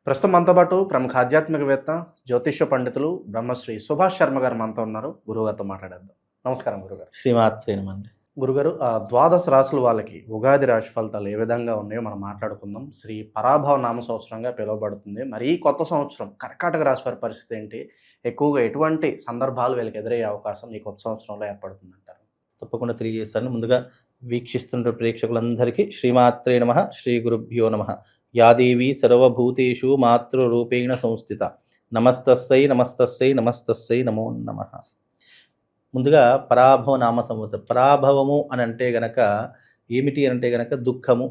ప్రస్తుతం మనతో పాటు ప్రముఖ ఆధ్యాత్మికవేత్త, జ్యోతిష్య పండితులు బ్రహ్మశ్రీ సుభాష్ శర్మ గారు మనతో ఉన్నారు. గురువుగారితో మాట్లాడేద్దాం. నమస్కారం గురుగారు. శ్రీమాత్రేనమండి. గురుగారు, ద్వాదశ రాశుల వాళ్ళకి ఉగాది రాశి ఫలితాలు ఏ విధంగా ఉన్నాయో మనం మాట్లాడుకుందాం. శ్రీ పరాభవ నామ సంవత్సరంగా పిలువబడుతుంది. మరి ఈ కొత్త సంవత్సరం కర్కాటక రాశి వారి పరిస్థితి ఏంటి? ఎక్కువగా ఎటువంటి సందర్భాలు వీళ్ళకి ఎదురయ్యే అవకాశం ఈ కొత్త సంవత్సరంలో ఏర్పడుతుందంటారు? తప్పకుండా తెలియజేస్తాను. ముందుగా వీక్షిస్తున్న ప్రేక్షకులందరికీ శ్రీమాత్రే నమః, శ్రీ గురుభ్యో నమః. యాదేవి సర్వభూతేషు మాతృరూపేణ సంస్థిత. నమస్తస్సై నమస్తస్సై నమస్తస్సై నమో నమః. ముందుగా పరాభవ నామ సంవత్సరం. పరాభవము అని అంటే గనక ఏమిటి అంటే గనక దుఃఖము,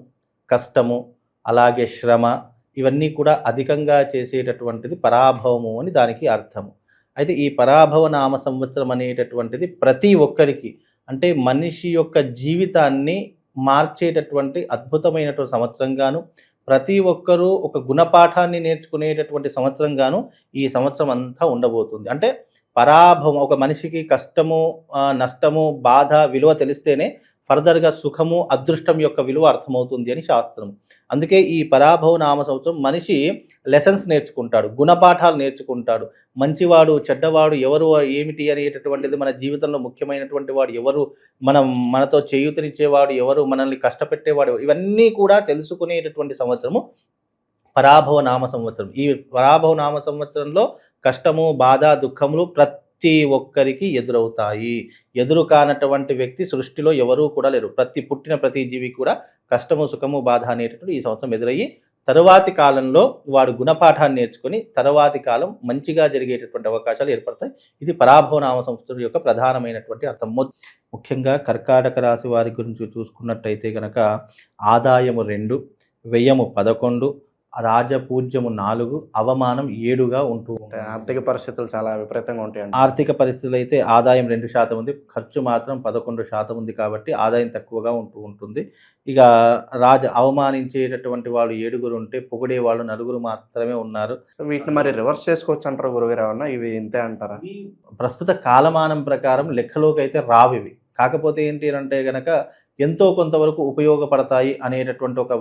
కష్టము, అలాగే శ్రమ, ఇవన్నీ కూడా అధికంగా చేసేటటువంటిది పరాభవము అని దానికి అర్థము. అయితే ఈ పరాభవ నామ సంవత్సరం అనేటటువంటిది ప్రతి ఒక్కరికి, అంటే మనిషి యొక్క జీవితాన్ని మార్చేటటువంటి అద్భుతమైనటువంటి సంవత్సరంగాను, ప్రతి ఒక్కరూ ఒక గుణపాఠాన్ని నేర్చుకునేటటువంటి సంవత్సరంగాను ఈ సంవత్సరం అంతా ఉండబోతుంది. అంటే పరాభవం, ఒక మనిషికి కష్టము, నష్టము, బాధ విలువ తెలిస్తేనే ఫర్దర్గా సుఖము, అదృష్టం యొక్క విలువ అర్థమవుతుంది అని శాస్త్రం. అందుకే ఈ పరాభవ నామ సంవత్సరం మనిషి లెసన్స్ నేర్చుకుంటాడు, గుణపాఠాలు నేర్చుకుంటాడు. మంచివాడు, చెడ్డవాడు ఎవరు, ఏమిటి అనేటటువంటిది, మన జీవితంలో ముఖ్యమైనటువంటి వాడు ఎవరు, మనతో చేయూతనిచ్చేవాడు ఎవరు, మనల్ని కష్టపెట్టేవాడు, ఇవన్నీ కూడా తెలుసుకునేటటువంటి సంవత్సరము పరాభవ నామ సంవత్సరం. ఈ పరాభవ నామ సంవత్సరంలో కష్టము, బాధ, దుఃఖములు ప్రతి ఒక్కరికి ఎదురవుతాయి. ఎదురు కానటువంటి వ్యక్తి సృష్టిలో ఎవరూ కూడా లేరు. పుట్టిన ప్రతి జీవి కూడా కష్టము, సుఖము, బాధ అనేటటువంటి ఈ సంవత్సరం ఎదురయ్యి తరువాతి కాలంలో వాడు గుణపాఠాన్ని నేర్చుకొని తరువాతి కాలం మంచిగా జరిగేటటువంటి అవకాశాలు ఏర్పడతాయి. ఇది పరాభవ నామ సంవత్సరం యొక్క ప్రధానమైనటువంటి అర్థం. ముఖ్యంగా కర్కాటక రాశి వారి గురించి చూసుకున్నట్టయితే కనుక ఆదాయము 2, వ్యయము 11, రాజపూజ్యము 4, అవమానం 7గా ఉంటూ ఉంటాయి. ఆర్థిక పరిస్థితులు చాలా విపరీతంగా ఉంటాయండి. ఆర్థిక పరిస్థితులు అయితే ఆదాయం 2% ఉంది, ఖర్చు మాత్రం 11% ఉంది. కాబట్టి ఆదాయం తక్కువగా ఉంటుంది. ఇక అవమానించేటటువంటి వాళ్ళు 7 ఉంటే పొగిడే వాళ్ళు 4 మాత్రమే ఉన్నారు. సో వీటిని మరి రివర్స్ చేసుకోవచ్చు అంటారు గురుగారు? ఏమన్నా ఇవి ఇంతే అంటారా? ప్రస్తుత కాలమానం ప్రకారం లెక్కలోకి అయితే రావివి. కాకపోతే ఏంటి అంటే గనక ఎంతో కొంతవరకు ఉపయోగపడతాయి అనేటటువంటి ఒక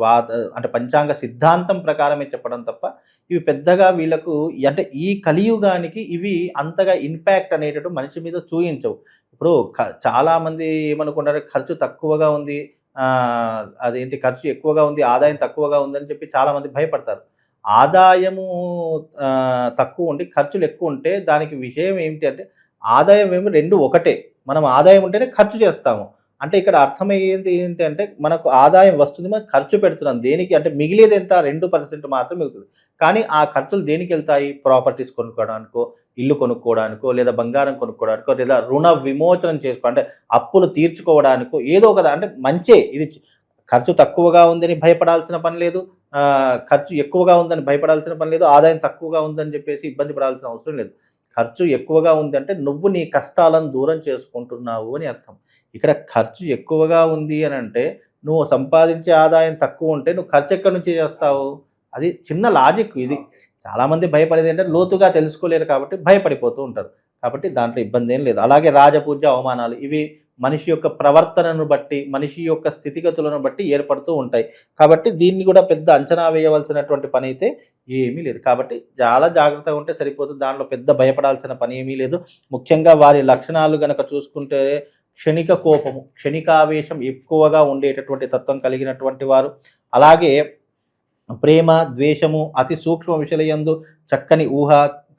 అంటే పంచాంగ సిద్ధాంతం ప్రకారమే చెప్పడం తప్ప ఇవి పెద్దగా వీళ్ళకు, అంటే ఈ కలియుగానికి ఇవి అంతగా ఇంపాక్ట్ అనేటటువంటి మనిషి మీద చూయించవు. ఇప్పుడు చాలామంది ఏమనుకుంటారు, ఖర్చు తక్కువగా ఉంది, అదేంటి ఖర్చు ఎక్కువగా ఉంది, ఆదాయం తక్కువగా ఉందని చెప్పి చాలామంది భయపడతారు. ఆదాయము తక్కువ ఉండి ఖర్చులు ఎక్కువ ఉంటే దానికి విషయం ఏమిటి అంటే, ఆదాయం ఏమి 2 ఒకటే. మనం ఆదాయం ఉంటేనే ఖర్చు చేస్తాము. అంటే ఇక్కడ అర్థమయ్యేది ఏంటి అంటే, మనకు ఆదాయం వస్తుంది, మనం ఖర్చు పెడుతున్నాం. దేనికి అంటే మిగిలేది ఎంత? 2% మాత్రం మిగులుతుంది. కానీ ఆ ఖర్చులు దేనికి వెళ్తాయి? ప్రాపర్టీస్ కొనుక్కోవడానికో, ఇల్లు కొనుక్కోవడానికో, లేదా బంగారం కొనుక్కోవడానికో, లేదా రుణ విమోచనం చేసుకో, అంటే అప్పులు తీర్చుకోవడానికో, ఏదో ఒక అంటే మంచే ఇది. ఖర్చు తక్కువగా ఉందని భయపడాల్సిన పని లేదు, ఖర్చు ఎక్కువగా ఉందని భయపడాల్సిన పని లేదు, ఆదాయం తక్కువగా ఉందని చెప్పేసి ఇబ్బంది పడాల్సిన అవసరం లేదు. ఖర్చు ఎక్కువగా ఉంది అంటే నువ్వు నీ కష్టాలను దూరం చేసుకుంటున్నావు అని అర్థం. ఇక్కడ ఖర్చు ఎక్కువగా ఉంది అని అంటే, నువ్వు సంపాదించే ఆదాయం తక్కువ ఉంటే నువ్వు ఖర్చు ఎక్కడి నుంచి చేస్తావు? అది చిన్న లాజిక్ ఇది. చాలామంది భయపడేది అంటే లోతుగా తెలుసుకోలేరు కాబట్టి భయపడిపోతూ ఉంటారు. కాబట్టి దాంట్లో ఇబ్బంది ఏం లేదు. అలాగే రాజపూజ్య, అవమానాలు, ఇవి మనిషి యొక్క ప్రవర్తనను బట్టి, మనిషి యొక్క స్థితిగతులను బట్టి ఏర్పడుతూ ఉంటాయి. కాబట్టి దీన్ని కూడా పెద్ద అంచనా వేయవలసినటువంటి పని అయితే ఏమీ లేదు. కాబట్టి చాలా జాగ్రత్తగా ఉంటే సరిపోతుంది. దాంట్లో పెద్ద భయపడాల్సిన పని ఏమీ లేదు. ముఖ్యంగా వారి లక్షణాలు గనక చూసుకుంటే క్షణిక కోపము, క్షణికావేశం ఎక్కువగా ఉండేటటువంటి తత్వం కలిగినటువంటి వారు. అలాగే ప్రేమ, ద్వేషము, అతి సూక్ష్మ విషయాలందు చక్కని ఊహ,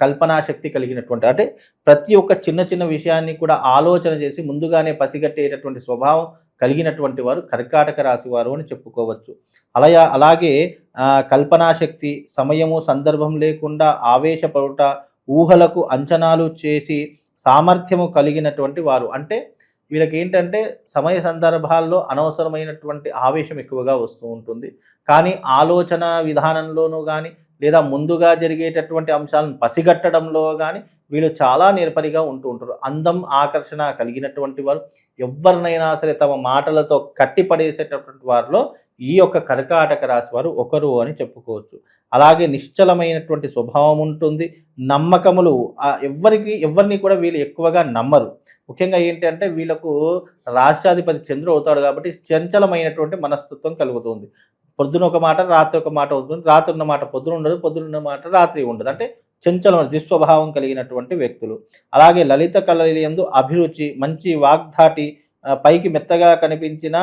కల్పనాశక్తి కలిగినటువంటి, అంటే ప్రతి ఒక్క చిన్న చిన్న విషయాన్ని కూడా ఆలోచన చేసి ముందుగానే పసిగట్టేటటువంటి స్వభావం కలిగినటువంటి వారు కర్కాటక రాశి వారు అని చెప్పుకోవచ్చు. అలాగే కల్పనాశక్తి, సమయము సందర్భం లేకుండా ఆవేశపడుట, ఊహలకు అంచనాలు చేసి సామర్థ్యము కలిగినటువంటి వారు. అంటే వీళ్ళకి ఏంటంటే సమయ సందర్భాల్లో అనవసరమైనటువంటి ఆవేశం ఎక్కువగా వస్తూ ఉంటుంది. కానీ ఆలోచన విధానంలోనూ కానీ, లేదా ముందుగా జరిగేటటువంటి అంశాలను పసిగట్టడంలో కానీ వీళ్ళు చాలా నేర్పరిగా ఉంటూ ఉంటారు. అందం, ఆకర్షణ కలిగినటువంటి వారు. ఎవరినైనా సరే తమ మాటలతో కట్టిపడేసేటటువంటి వారిలో ఈ యొక్క కర్కాటక రాశి వారు ఒకరు అని చెప్పుకోవచ్చు. అలాగే నిశ్చలమైనటువంటి స్వభావం ఉంటుంది. నమ్మకములు, ఎవరిని కూడా వీళ్ళు ఎక్కువగా నమ్మరు. ముఖ్యంగా ఏంటంటే వీళ్ళకు రాష్ట్రాధిపతి చంద్రుడు అవుతాడు కాబట్టి చంచలమైనటువంటి మనస్తత్వం కలుగుతుంది. పొద్దున ఒక మాట రాత్రి ఒక మాట ఉంటుంది, రాత్రి ఉన్న మాట పొద్దున ఉండదు, పొద్దున ఉన్న మాట రాత్రి ఉండదు. అంటే చంచలం దుస్వభావం కలిగినటువంటి వ్యక్తులు. అలాగే లలిత కళలందు అభిరుచి, మంచి వాగ్ధాటి, పైకి మెత్తగా కనిపించిన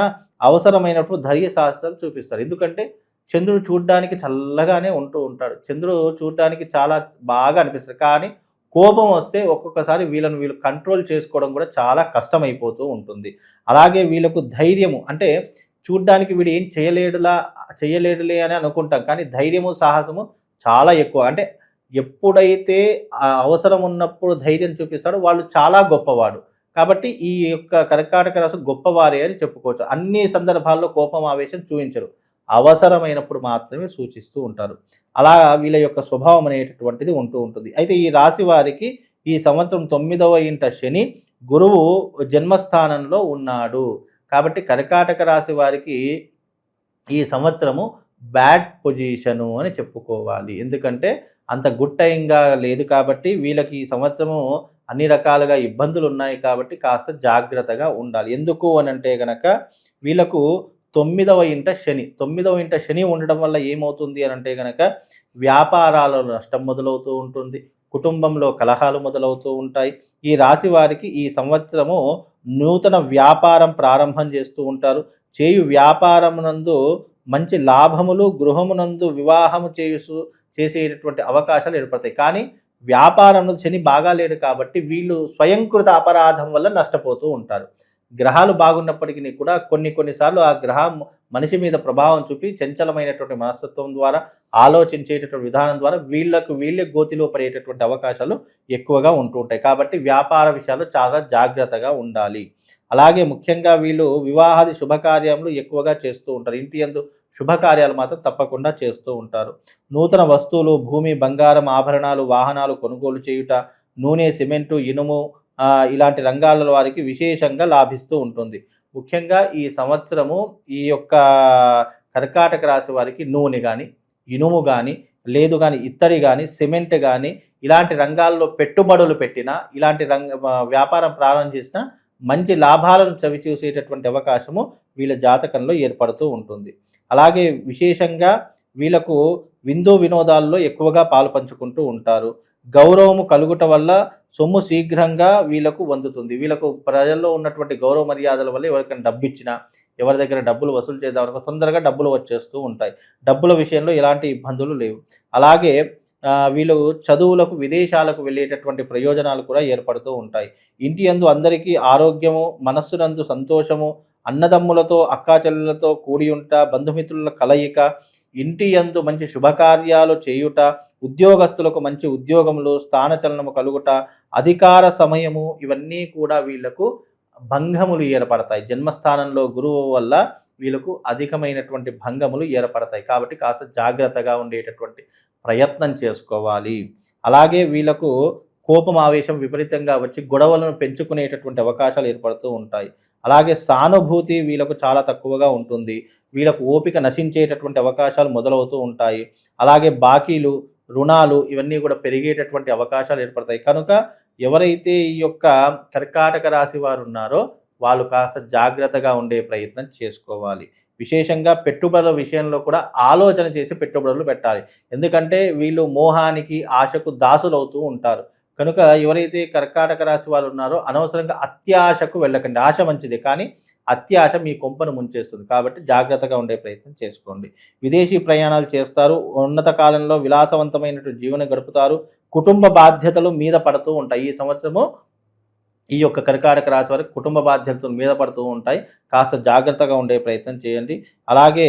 అవసరమైనప్పుడు ధైర్య సాహసాలు చూపిస్తారు. ఎందుకంటే చంద్రుడు చూడ్డానికి చల్లగానే ఉంటూ ఉంటాడు, చంద్రుడు చూడ్డానికి చాలా బాగా అనిపిస్తుంది. కానీ కోపం వస్తే ఒక్కొక్కసారి వీళ్ళు కంట్రోల్ చేసుకోవడం కూడా చాలా కష్టమైపోతూ ఉంటుంది. అలాగే వీళ్ళకు ధైర్యము, అంటే చూడ్డానికి వీడు ఏం చేయలేడులే అని అనుకుంటాం, కానీ ధైర్యము సాహసము చాలా ఎక్కువ. అంటే ఎప్పుడైతే అవసరం ఉన్నప్పుడు ధైర్యం చూపిస్తాడో వాళ్ళు చాలా గొప్పవాడు. కాబట్టి ఈ యొక్క కర్కాటక రాశి గొప్పవారే అని చెప్పుకోవచ్చు. అన్ని సందర్భాల్లో కోపం ఆవేశం చూపించరు, అవసరమైనప్పుడు మాత్రమే సూచిస్తూ ఉంటారు. అలా వీళ్ళ యొక్క స్వభావం అనేటటువంటిది ఉంటూ ఉంటుంది. అయితే ఈ రాశి వారికి ఈ సంవత్సరం 9వ ఇంట శని, గురువు జన్మస్థానంలో ఉన్నాడు. కాబట్టి కర్కాటక రాశి వారికి ఈ సంవత్సరము బ్యాడ్ పొజిషను అని చెప్పుకోవాలి. ఎందుకంటే అంత గుడ్ టైంగా లేదు కాబట్టి వీళ్ళకి ఈ సంవత్సరము అన్ని రకాలుగా ఇబ్బందులు ఉన్నాయి కాబట్టి కాస్త జాగ్రత్తగా ఉండాలి. ఎందుకు అని అంటే గనక వీళ్ళకు 9వ ఇంట శని ఉండడం వల్ల ఏమవుతుంది అని అంటే గనక వ్యాపారాలలో నష్టం మొదలవుతూ ఉంటుంది, కుటుంబంలో కలహాలు మొదలవుతూ ఉంటాయి. ఈ రాశి వారికి ఈ సంవత్సరము నూతన వ్యాపారం ప్రారంభం చేస్తూ ఉంటారు. చేయు వ్యాపారమునందు మంచి లాభములు, గృహమునందు వివాహము చేసేటటువంటి అవకాశాలు ఏర్పడతాయి. కానీ వ్యాపారంలో శని బాగాలేడు కాబట్టి వీళ్ళు స్వయంకృత అపరాధం వల్ల నష్టపోతూ ఉంటారు. గ్రహాలు బాగున్నప్పటికీ కూడా కొన్నిసార్లు ఆ గ్రహం మనిషి మీద ప్రభావం చూపి చంచలమైనటువంటి మనస్తత్వం ద్వారా, ఆలోచించేటటువంటి విధానం ద్వారా వీళ్ళే గోతిలో పడేటటువంటి అవకాశాలు ఎక్కువగా ఉంటూ ఉంటాయి. కాబట్టి వ్యాపార విషయాలు చాలా జాగ్రత్తగా ఉండాలి. అలాగే ముఖ్యంగా వీళ్ళు వివాహాది శుభకార్యములు ఎక్కువగా చేస్తూ ఉంటారు. ఇంటి యందు శుభకార్యాలు మాత్రం తప్పకుండా చేస్తూ ఉంటారు. నూతన వస్తువులు, భూమి, బంగారం, ఆభరణాలు, వాహనాలు కొనుగోలు చేయుట, నూనె, సిమెంటు, ఇనుము ఇలాంటి రంగాల వారికి విశేషంగా లాభిస్తూ ఉంటుంది. ముఖ్యంగా ఈ సంవత్సరము ఈ యొక్క కర్కాటక రాశి వారికి నూనె కానీ, ఇనుము కానీ, లేదు కానీ ఇత్తడి కానీ, సిమెంట్ కానీ ఇలాంటి రంగాల్లో పెట్టుబడులు పెట్టినా, ఇలాంటి వ్యాపారం ప్రారంభం చేసినా మంచి లాభాలను చవిచూసేటటువంటి అవకాశము వీళ్ళ జాతకంలో ఏర్పడుతూ ఉంటుంది. అలాగే విశేషంగా వీళ్ళకు విందు వినోదాల్లో ఎక్కువగా పాలు పంచుకుంటూ ఉంటారు. గౌరవము కలుగుట వల్ల సొమ్ము శీఘ్రంగా వీళ్ళకు వందుతుంది. వీళ్ళకు ప్రజల్లో ఉన్నటువంటి గౌరవ మర్యాదల వల్ల ఎవరికైనా డబ్బు ఇచ్చినా, ఎవరి దగ్గర డబ్బులు వసూలు చేద్దామనుకో తొందరగా డబ్బులు వచ్చేస్తూ ఉంటాయి. డబ్బుల విషయంలో ఎలాంటి ఇబ్బందులు లేవు. అలాగే వీళ్ళు చదువులకు, విదేశాలకు వెళ్ళేటటువంటి ప్రయోజనాలు కూడా ఏర్పడుతూ ఉంటాయి. ఇంటి యందు అందరికీ ఆరోగ్యము, మనస్సునందు సంతోషము, అన్నదమ్ములతో అక్కాచెల్లెలతో కూడి ఉంట, బంధుమిత్రుల కలయిక, ఇంటి యందు మంచి శుభకార్యాలు చేయుట, ఉద్యోగస్తులకు మంచి ఉద్యోగములు, స్థానచలనము కలుగుట, అధికార సమయము, ఇవన్నీ కూడా వీళ్లకు భంగములు ఏర్పడతాయి. జన్మస్థానంలో గురువు వల్ల వీళ్ళకు అధికమైనటువంటి భంగములు ఏర్పడతాయి. కాబట్టి కాస్త జాగ్రత్తగా ఉండేటటువంటి ప్రయత్నం చేసుకోవాలి. అలాగే వీళ్ళకు కోపం, ఆవేశం విపరీతంగా వచ్చి గొడవలను పెంచుకునేటటువంటి అవకాశాలు ఏర్పడుతూ ఉంటాయి. అలాగే సానుభూతి వీళ్ళకు చాలా తక్కువగా ఉంటుంది. వీళ్ళకు ఓపిక నశించేటటువంటి అవకాశాలు మొదలవుతూ ఉంటాయి. అలాగే బాకీలు, రుణాలు ఇవన్నీ కూడా పెరిగేటటువంటి అవకాశాలు ఏర్పడతాయి. కనుక ఎవరైతే ఈ యొక్క కర్కాటక రాశి వారు ఉన్నారో వాళ్ళు కాస్త జాగ్రత్తగా ఉండే ప్రయత్నం చేసుకోవాలి. విశేషంగా పెట్టుబడుల విషయంలో కూడా ఆలోచన చేసి పెట్టుబడులు పెట్టాలి. ఎందుకంటే వీళ్ళు మోహానికి, ఆశకు దాసులవుతూ ఉంటారు. కనుక ఎవరైతే కర్కాటక రాశి వాళ్ళు ఉన్నారో అనవసరంగా అత్యాశకు వెళ్ళకండి. ఆశ మంచిదే, కానీ అత్యాశ మీ కొంపను ముంచేస్తుంది. కాబట్టి జాగ్రత్తగా ఉండే ప్రయత్నం చేసుకోండి. విదేశీ ప్రయాణాలు చేస్తారు. ఉన్నత కాలంలో విలాసవంతమైనటువంటి జీవనం గడుపుతారు. కుటుంబ బాధ్యతలు మీద పడుతూ ఉంటాయి. ఈ సంవత్సరము ఈ యొక్క కర్కాటక రాశి వారికి కుటుంబ బాధ్యతలు మీద పడుతూ ఉంటాయి. కాస్త జాగ్రత్తగా ఉండే ప్రయత్నం చేయండి. అలాగే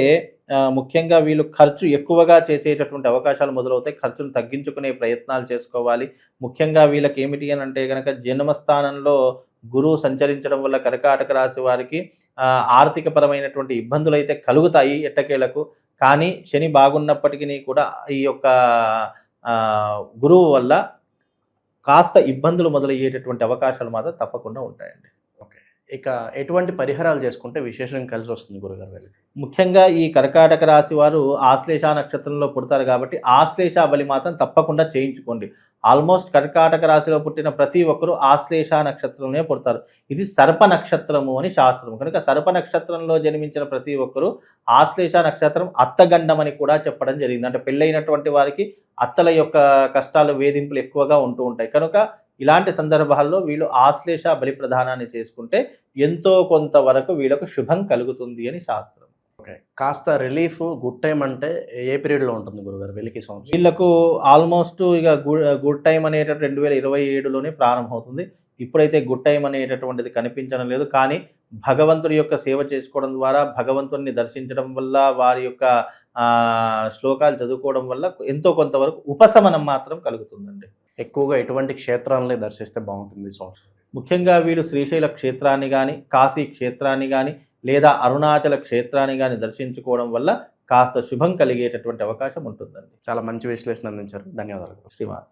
ముఖ్యంగా వీళ్ళు ఖర్చు ఎక్కువగా చేసేటటువంటి అవకాశాలు మొదలవుతాయి. ఖర్చును తగ్గించుకునే ప్రయత్నాలు చేసుకోవాలి. ముఖ్యంగా వీళ్ళకి ఏమిటి అని అంటే కనుక జన్మస్థానంలో గురువు సంచరించడం వల్ల కర్కాటక రాశి వారికి ఆర్థికపరమైనటువంటి ఇబ్బందులు అయితే కలుగుతాయి ఎట్టకేలకు. కానీ శని బాగున్నప్పటికీ కూడా ఈ యొక్క గురువు వల్ల కాస్త ఇబ్బందులు మొదలయ్యేటటువంటి అవకాశాలు మాత్రం తప్పకుండా ఉంటాయండి. ఓకే. ఇక ఎటువంటి పరిహారాలు చేసుకుంటే విశేషం కలిసి వస్తుంది గురుగారు వీళ్ళకి? ముఖ్యంగా ఈ కర్కాటక రాశి వారు ఆశ్లేష నక్షత్రంలో పుడతారు కాబట్టి ఆశ్లేష బలి మాత్రం తప్పకుండా చేయించుకోండి. ఆల్మోస్ట్ కర్కాటక రాశిలో పుట్టిన ప్రతి ఒక్కరూ ఆశ్లేష నక్షత్రంలోనే పుడతారు. ఇది సర్ప నక్షత్రము అని శాస్త్రం. కనుక సర్ప నక్షత్రంలో జన్మించిన ప్రతి ఒక్కరూ ఆశ్లేష నక్షత్రం అత్తగండం అని కూడా చెప్పడం జరిగింది. అంటే పెళ్ళైనటువంటి వారికి అత్తల యొక్క కష్టాలు వేధింపులు ఎక్కువగా ఉంటూ ఉంటాయి. కనుక ఇలాంటి సందర్భాల్లో వీళ్ళు ఆశ్లేష బలి ప్రధానాన్ని చేసుకుంటే ఎంతో కొంతవరకు వీళ్ళకు శుభం కలుగుతుంది అని శాస్త్రం. ఓకే, కాస్త రిలీఫ్ గుడ్ టైం అంటే ఏ పీరియడ్లో ఉంటుంది గురుగారు వీళ్ళకి ఈ సంవత్సరం? వీళ్ళకు ఆల్మోస్ట్ ఇక గుడ్ టైం అనేటటువంటి 2027లోనే ప్రారంభమవుతుంది. ఇప్పుడైతే గుడ్ టైం అనేటటువంటిది కనిపించడం లేదు. కానీ భగవంతుడి యొక్క సేవ చేసుకోవడం ద్వారా, భగవంతుడిని దర్శించడం వల్ల, వారి యొక్క శ్లోకాలు చదువుకోవడం వల్ల ఎంతో కొంతవరకు ఉపశమనం మాత్రం కలుగుతుందండి. ఎక్కువగా ఎటువంటి క్షేత్రాలని దర్శిస్తే బాగుంటుంది ఈ సంవత్సరం? ముఖ్యంగా వీళ్ళు శ్రీశైల క్షేత్రాన్ని కానీ, కాశీ క్షేత్రాన్ని కానీ, లేదా అరుణాచల క్షేత్రాన్ని కానీ దర్శించుకోవడం వల్ల కాస్త శుభం కలిగేటటువంటి అవకాశం ఉంటుందండి. చాలా మంచి విశ్లేషణ అందించారు, ధన్యవాదాలు. శ్రీమాన్.